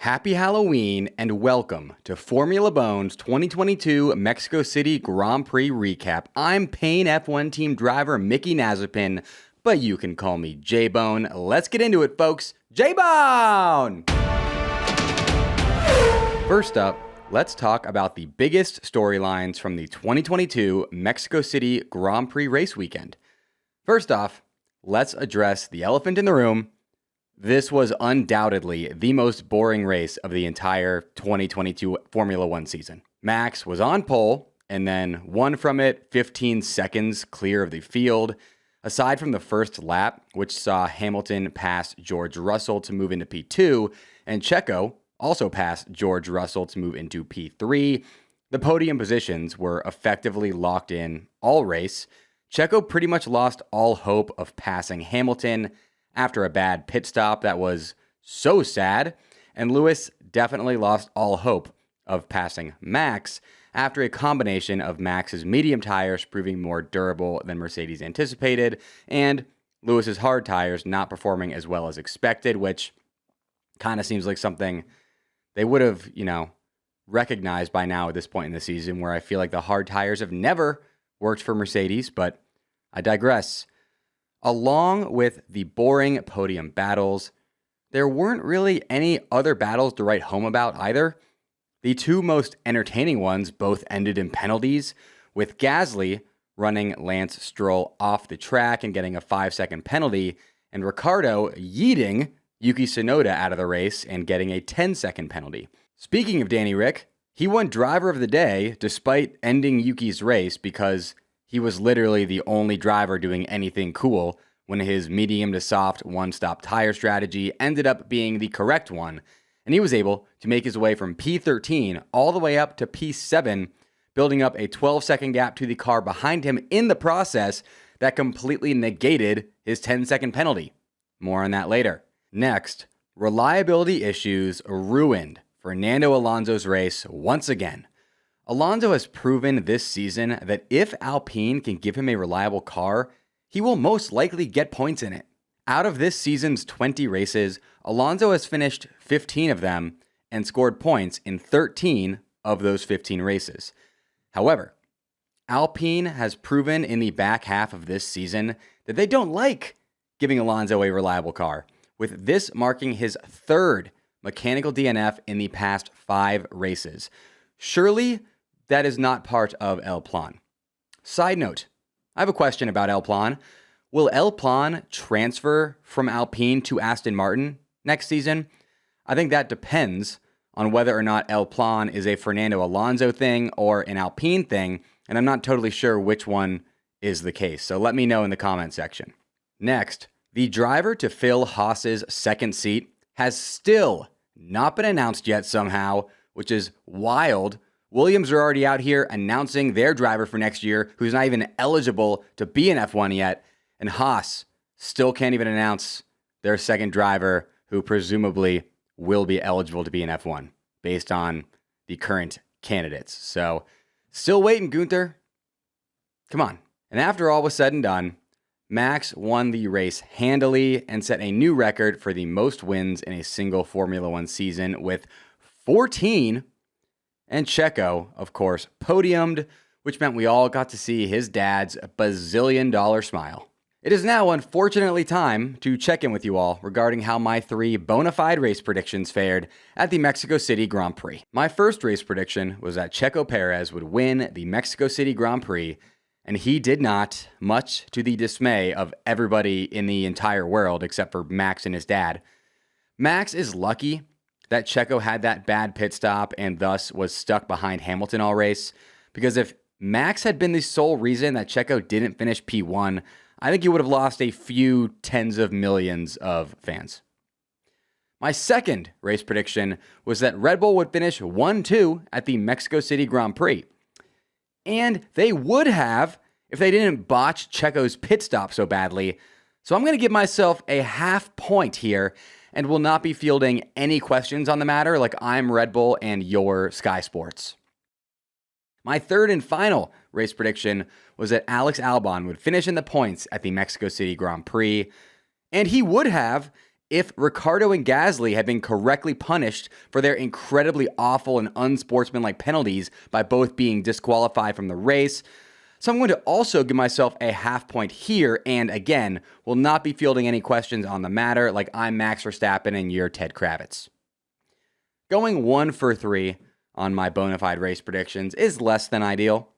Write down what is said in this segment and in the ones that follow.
Happy Halloween and welcome to Formula Bone's 2022 Mexico City Grand Prix recap. I'm Payne F1 team driver Mickey Nazepin, but you can call me J-Bone. Let's get into it, folks. J-Bone! First up, let's talk about the biggest storylines from the 2022 Mexico City Grand Prix race weekend. First off, let's address the elephant in the room. This was undoubtedly the most boring race of the entire 2022 Formula One season. Max was on pole and then won from it 15 seconds clear of the field. Aside from the first lap, which saw Hamilton pass George Russell to move into P2, and Checo also passed George Russell to move into P3, the podium positions were effectively locked in all race. Checo pretty much lost all hope of passing Hamilton after a bad pit stop that was so sad, and Lewis definitely lost all hope of passing Max after a combination of Max's medium tires proving more durable than Mercedes anticipated, and Lewis's hard tires not performing as well as expected, which kind of seems like something they would have, recognized by now at this point in the season, where I feel like the hard tires have never worked for Mercedes, but I digress. Along with the boring podium battles, there weren't really any other battles to write home about either. The two most entertaining ones both ended in penalties, with Gasly running Lance Stroll off the track and getting a 5-second penalty, and Ricciardo yeeting Yuki Tsunoda out of the race and getting a 10-second penalty. Speaking of Danny Rick, he won driver of the day despite ending Yuki's race because he was literally the only driver doing anything cool when his medium to soft one-stop tire strategy ended up being the correct one, and he was able to make his way from P13 all the way up to P7, building up a 12-second gap to the car behind him in the process that completely negated his 10-second penalty. More on that later. Next, reliability issues ruined Fernando Alonso's race once again. Alonso has proven this season that if Alpine can give him a reliable car, he will most likely get points in it. Out of this season's 20 races, Alonso has finished 15 of them and scored points in 13 of those 15 races. However, Alpine has proven in the back half of this season that they don't like giving Alonso a reliable car, with this marking his third mechanical DNF in the past 5 races. Surely, that is not part of El Plan. Side note, I have a question about El Plan. Will El Plan transfer from Alpine to Aston Martin next season? I think that depends on whether or not El Plan is a Fernando Alonso thing or an Alpine thing, and I'm not totally sure which one is the case, so let me know in the comment section. Next, the driver to fill Haas's second seat has still not been announced yet somehow, which is wild. Williams are already out here announcing their driver for next year, who's not even eligible to be in F1 yet, and Haas still can't even announce their second driver, who presumably will be eligible to be in F1 based on the current candidates. So, still waiting, Gunther. Come on. And after all was said and done, Max won the race handily and set a new record for the most wins in a single Formula One season with 14. And Checo, of course, podiumed, which meant we all got to see his dad's bazillion-dollar smile. It is now unfortunately time to check in with you all regarding how my 3 bona fide race predictions fared at the Mexico City Grand Prix. My first race prediction was that Checo Perez would win the Mexico City Grand Prix, and he did not, much to the dismay of everybody in the entire world except for Max and his dad. Max is lucky that Checo had that bad pit stop and thus was stuck behind Hamilton all race, because if Max had been the sole reason that Checo didn't finish P1, I think he would have lost a few tens of millions of fans. My second race prediction was that Red Bull would finish 1-2 at the Mexico City Grand Prix. And they would have if they didn't botch Checo's pit stop so badly. So I'm going to give myself a half point here and will not be fielding any questions on the matter like I'm Red Bull and you're Sky Sports. My third and final race prediction was that Alex Albon would finish in the points at the Mexico City Grand Prix, and he would have if Ricciardo and Gasly had been correctly punished for their incredibly awful and unsportsmanlike penalties by both being disqualified from the race. So I'm going to also give myself a half point here, and again, will not be fielding any questions on the matter like I'm Max Verstappen and you're Ted Kravitz. Going 1 for 3 on my bona fide race predictions is less than ideal,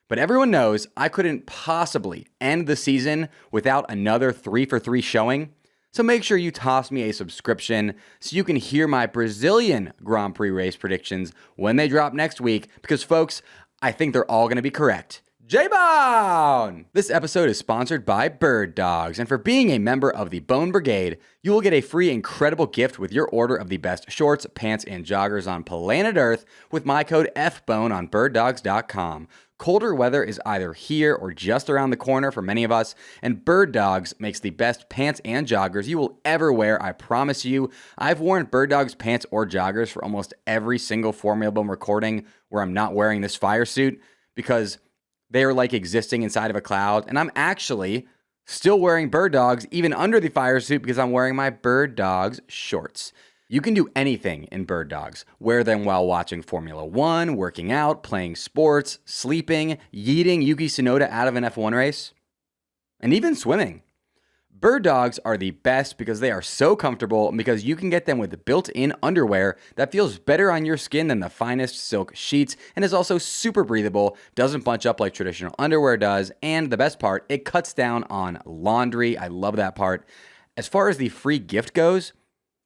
but everyone knows I couldn't possibly end the season without another 3 for 3 showing, so make sure you toss me a subscription so you can hear my Brazilian Grand Prix race predictions when they drop next week, because folks, I think they're all going to be correct. J-Bone! This episode is sponsored by Birddogs, and for being a member of the Bone Brigade, you will get a free incredible gift with your order of the best shorts, pants, and joggers on planet Earth with my code FBONE on birddogs.com. Colder weather is either here or just around the corner for many of us, and Birddogs makes the best pants and joggers you will ever wear, I promise you. I've worn Birddogs pants or joggers for almost every single Formula One recording where I'm not wearing this fire suit, because they are like existing inside of a cloud, and I'm actually still wearing Birddogs even under the fire suit because I'm wearing my Birddogs shorts. You can do anything in Birddogs. Wear them while watching Formula One, working out, playing sports, sleeping, yeeting Yuki Tsunoda out of an F1 race, and even swimming. Birddogs are the best because they are so comfortable, and because you can get them with built-in underwear that feels better on your skin than the finest silk sheets, and is also super breathable, doesn't bunch up like traditional underwear does, and the best part, it cuts down on laundry. I love that part. As far as the free gift goes,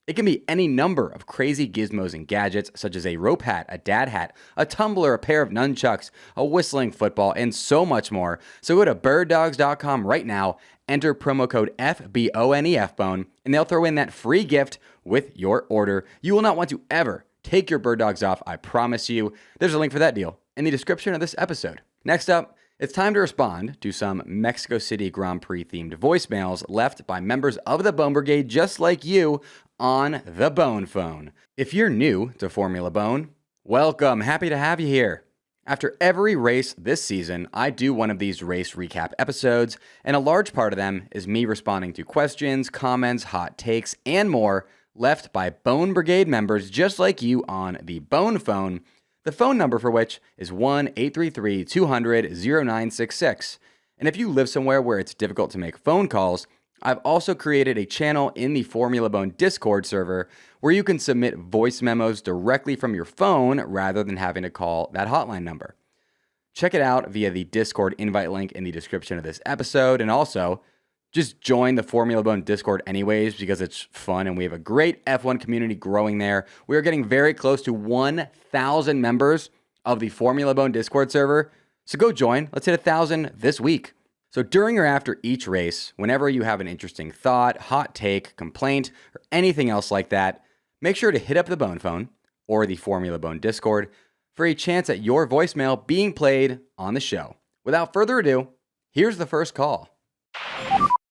it can be any number of crazy gizmos and gadgets, such as a rope hat, a dad hat, a tumbler, a pair of nunchucks, a whistling football, and so much more. So go to birddogs.com right now, enter promo code FBONE, and they'll throw in that free gift with your order. You will not want to ever take your Birddogs off, I promise you. There's a link for that deal in the description of this episode. Next up, it's time to respond to some Mexico City Grand Prix themed voicemails left by members of the Bone Brigade just like you on the Bone Phone. If you're new to Formula Bone, welcome. Happy to have you here. After every race this season, I do one of these race recap episodes, and a large part of them is me responding to questions, comments, hot takes, and more left by Bone Brigade members just like you on the Bone Phone, the phone number for which is 1-833-200-0966. And if you live somewhere where it's difficult to make phone calls, I've also created a channel in the Formula Bone Discord server where you can submit voice memos directly from your phone rather than having to call that hotline number. Check it out via the Discord invite link in the description of this episode, and also just join the Formula Bone Discord anyways because it's fun and we have a great F1 community growing there. We are getting very close to 1,000 members of the Formula Bone Discord server, so go join. Let's hit 1,000 this week. So during or after each race, whenever you have an interesting thought, hot take, complaint, or anything else like that, make sure to hit up the Bone Phone or the Formula Bone Discord for a chance at your voicemail being played on the show. Without further ado, here's the first call.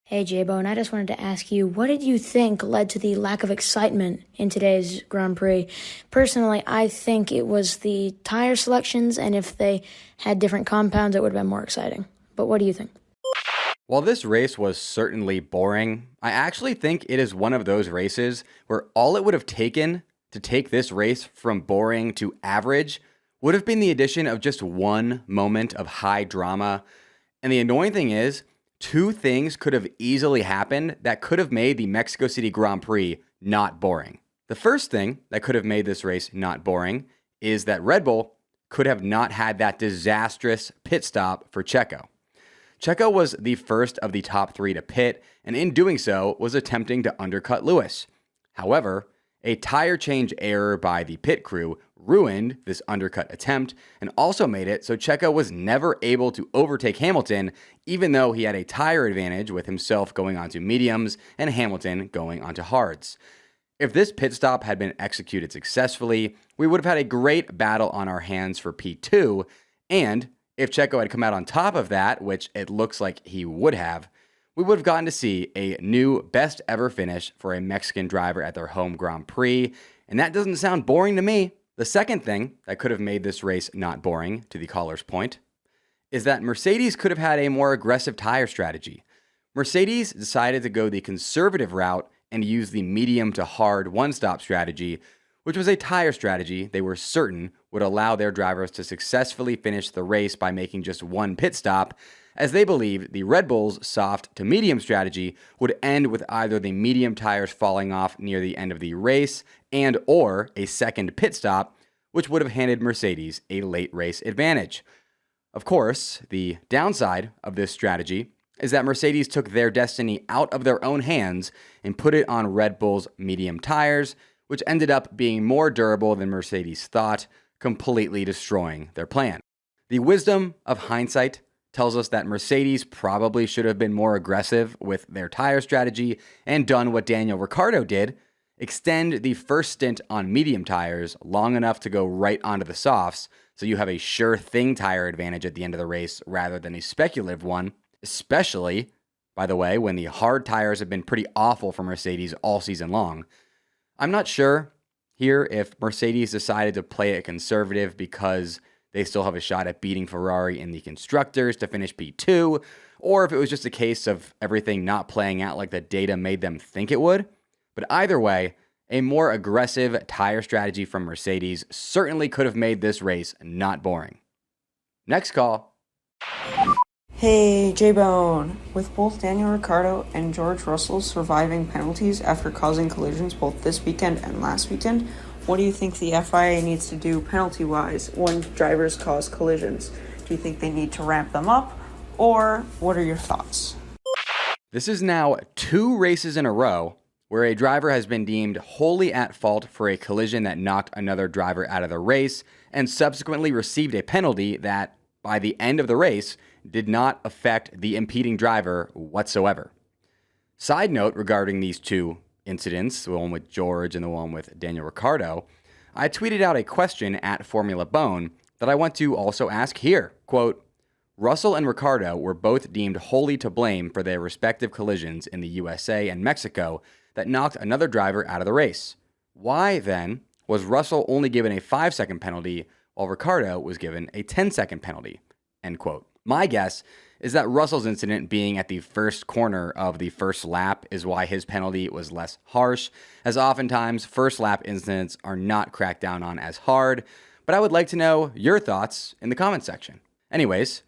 Hey J-Bone, I just wanted to ask you, what did you think led to the lack of excitement in today's Grand Prix? Personally, I think it was the tire selections, and if they had different compounds, it would have been more exciting. But what do you think? While this race was certainly boring, I actually think it is one of those races where all it would have taken to take this race from boring to average would have been the addition of just one moment of high drama. And the annoying thing is, two things could have easily happened that could have made the Mexico City Grand Prix not boring. The first thing that could have made this race not boring is that Red Bull could have not had that disastrous pit stop for Checo. Checo was the first of the top three to pit, and in doing so was attempting to undercut Lewis. However, a tire change error by the pit crew ruined this undercut attempt and also made it so Checo was never able to overtake Hamilton, even though he had a tire advantage with himself going onto mediums and Hamilton going onto hards. If this pit stop had been executed successfully, we would have had a great battle on our hands for P2, and if Checo had come out on top of that, which it looks like he would have, we would have gotten to see a new best ever finish for a Mexican driver at their home Grand Prix, and that doesn't sound boring to me. The second thing that could have made this race not boring, to the caller's point, is that Mercedes could have had a more aggressive tire strategy. Mercedes decided to go the conservative route and used the medium to hard one-stop strategy, which was a tire strategy they were certain would allow their drivers to successfully finish the race by making just one pit stop, as they believed the Red Bull's soft to medium strategy would end with either the medium tires falling off near the end of the race and or a second pit stop, which would have handed Mercedes a late race advantage. Of course, the downside of this strategy is that Mercedes took their destiny out of their own hands and put it on Red Bull's medium tires, which ended up being more durable than Mercedes thought, completely destroying their plan. The wisdom of hindsight tells us that Mercedes probably should have been more aggressive with their tire strategy and done what Daniel Ricciardo did, extend the first stint on medium tires long enough to go right onto the softs so you have a sure thing tire advantage at the end of the race rather than a speculative one, especially, by the way, when the hard tires have been pretty awful for Mercedes all season long. I'm not sure here if Mercedes decided to play it conservative because they still have a shot at beating Ferrari in the constructors to finish P2, or if it was just a case of everything not playing out like the data made them think it would. But either way, a more aggressive tire strategy from Mercedes certainly could have made this race not boring. Next call. Hey, J-Bone. With both Daniel Ricciardo and George Russell surviving penalties after causing collisions both this weekend and last weekend, what do you think the FIA needs to do penalty-wise when drivers cause collisions? Do you think they need to ramp them up, or what are your thoughts? This is now 2 races in a row where a driver has been deemed wholly at fault for a collision that knocked another driver out of the race and subsequently received a penalty that, by the end of the race, did not affect the impeding driver whatsoever. Side note regarding these 2 incidents, the one with George and the one with Daniel Ricciardo, I tweeted out a question at Formula Bone that I want to also ask here. Quote, Russell and Ricciardo were both deemed wholly to blame for their respective collisions in the USA and Mexico that knocked another driver out of the race. Why, then, was Russell only given a 5-second penalty while Ricciardo was given a 10-second penalty? End quote. My guess is that Russell's incident being at the first corner of the first lap is why his penalty was less harsh, as oftentimes first lap incidents are not cracked down on as hard, but I would like to know your thoughts in the comment section. Anyways,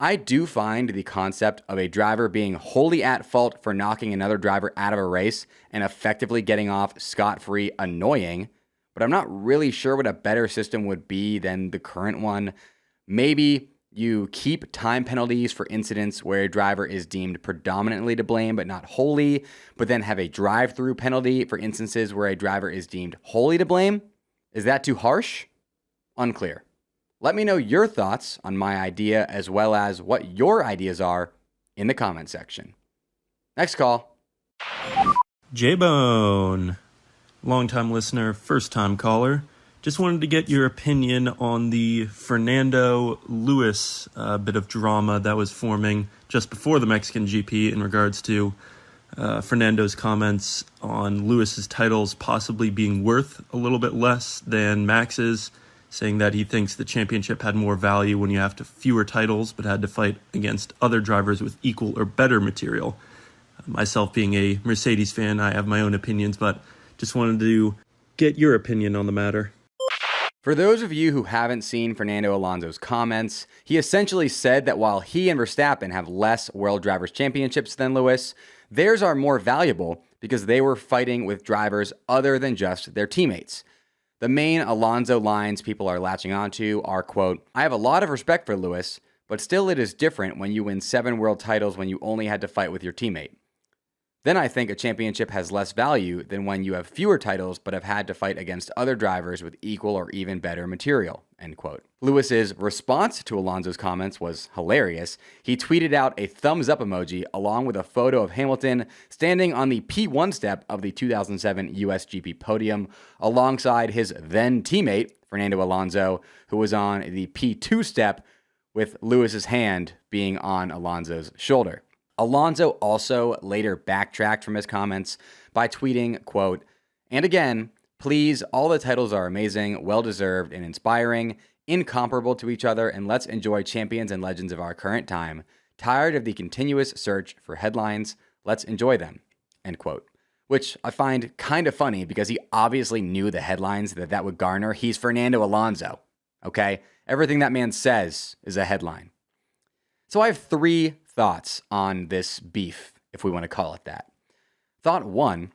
I do find the concept of a driver being wholly at fault for knocking another driver out of a race and effectively getting off scot-free annoying, but I'm not really sure what a better system would be than the current one. Maybe you keep time penalties for incidents where a driver is deemed predominantly to blame but not wholly, but then have a drive-through penalty for instances where a driver is deemed wholly to blame. Is that too harsh? Unclear. Let me know your thoughts on my idea as well as what your ideas are in the comment section. Next call. J-Bone, long-time listener, first-time caller. Just wanted to get your opinion on the Fernando Lewis bit of drama that was forming just before the Mexican GP in regards to Fernando's comments on Lewis's titles possibly being worth a little bit less than Max's, saying that he thinks the championship had more value when you have fewer titles but had to fight against other drivers with equal or better material. Myself being a Mercedes fan, I have my own opinions, but just wanted to get your opinion on the matter. For those of you who haven't seen Fernando Alonso's comments, he essentially said that while he and Verstappen have less World Drivers' Championships than Lewis, theirs are more valuable because they were fighting with drivers other than just their teammates. The main Alonso lines people are latching onto are, quote, I have a lot of respect for Lewis, but still it is different when you win 7 world titles when you only had to fight with your teammate. Then I think a championship has less value than when you have fewer titles but have had to fight against other drivers with equal or even better material, end quote. Lewis's response to Alonso's comments was hilarious. He tweeted out a thumbs up emoji along with a photo of Hamilton standing on the P1 step of the 2007 US GP podium alongside his then teammate, Fernando Alonso, who was on the P2 step with Lewis's hand being on Alonso's shoulder. Alonso also later backtracked from his comments by tweeting, quote, and again, please, all the titles are amazing, well-deserved, and inspiring, incomparable to each other, and let's enjoy champions and legends of our current time. Tired of the continuous search for headlines, let's enjoy them, end quote. which I find kind of funny because he obviously knew the headlines that would garner. He's Fernando Alonso, okay? Everything that man says is a headline. So I have 3 thoughts on this beef, if we want to call it that. Thought 1,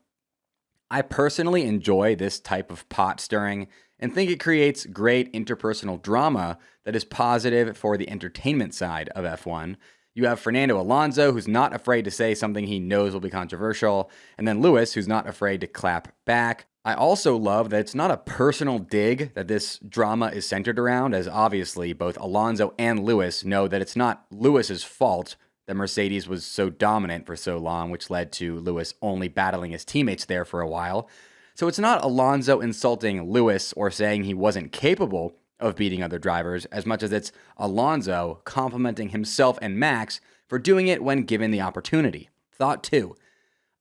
I personally enjoy this type of pot stirring and think it creates great interpersonal drama that is positive for the entertainment side of F1. You have Fernando Alonso, who's not afraid to say something he knows will be controversial, and then Lewis, who's not afraid to clap back. I also love that it's not a personal dig that this drama is centered around, as obviously both Alonso and Lewis know that it's not Lewis's fault that Mercedes was so dominant for so long, which led to Lewis only battling his teammates there for a while. So it's not Alonso insulting Lewis or saying he wasn't capable of beating other drivers, as much as it's Alonso complimenting himself and Max for doing it when given the opportunity. Thought 2,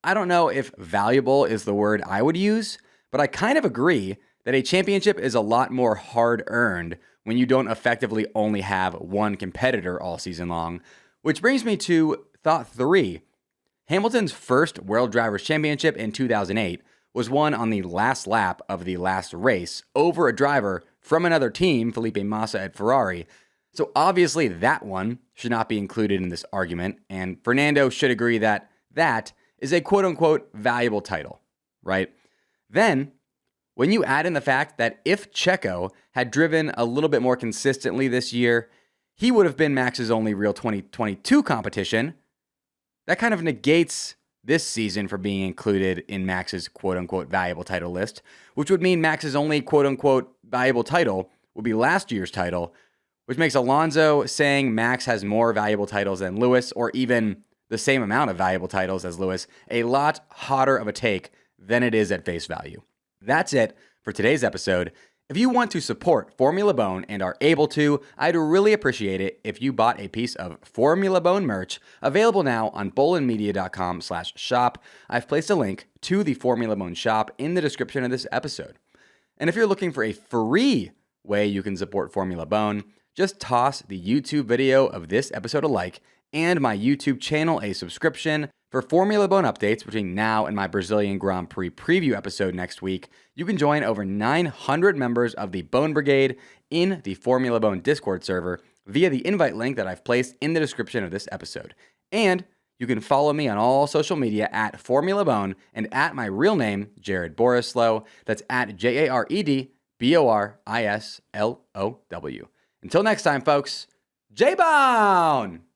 I don't know if valuable is the word I would use, but I kind of agree that a championship is a lot more hard-earned when you don't effectively only have one competitor all season long. Which brings me to thought 3. Hamilton's first World Drivers' Championship in 2008 was won on the last lap of the last race over a driver from another team, Felipe Massa at Ferrari. So obviously that one should not be included in this argument, and Fernando should agree that that is a quote-unquote valuable title, right? Then, when you add in the fact that if Checo had driven a little bit more consistently this year, he would have been Max's only real 2022 competition. That kind of negates this season for being included in Max's quote-unquote valuable title list, which would mean Max's only quote-unquote valuable title would be last year's title, which makes Alonso saying Max has more valuable titles than Lewis, or even the same amount of valuable titles as Lewis, a lot hotter of a take than it is at face value. That's it for today's episode. If you want to support Formula Bone and are able to, I'd really appreciate it if you bought a piece of Formula Bone merch available now on bolenmedia.com/shop. I've placed a link to the Formula Bone shop in the description of this episode. And if you're looking for a free way you can support Formula Bone, just toss the YouTube video of this episode a like and my YouTube channel a subscription. For Formula Bone updates between now and my Brazilian Grand Prix preview episode next week, you can join over 900 members of the Bone Brigade in the Formula Bone Discord server via the invite link that I've placed in the description of this episode. And you can follow me on all social media at Formula Bone and at my real name, Jared Borislow. That's at JaredBorislow. Until next time, folks, J-Bone!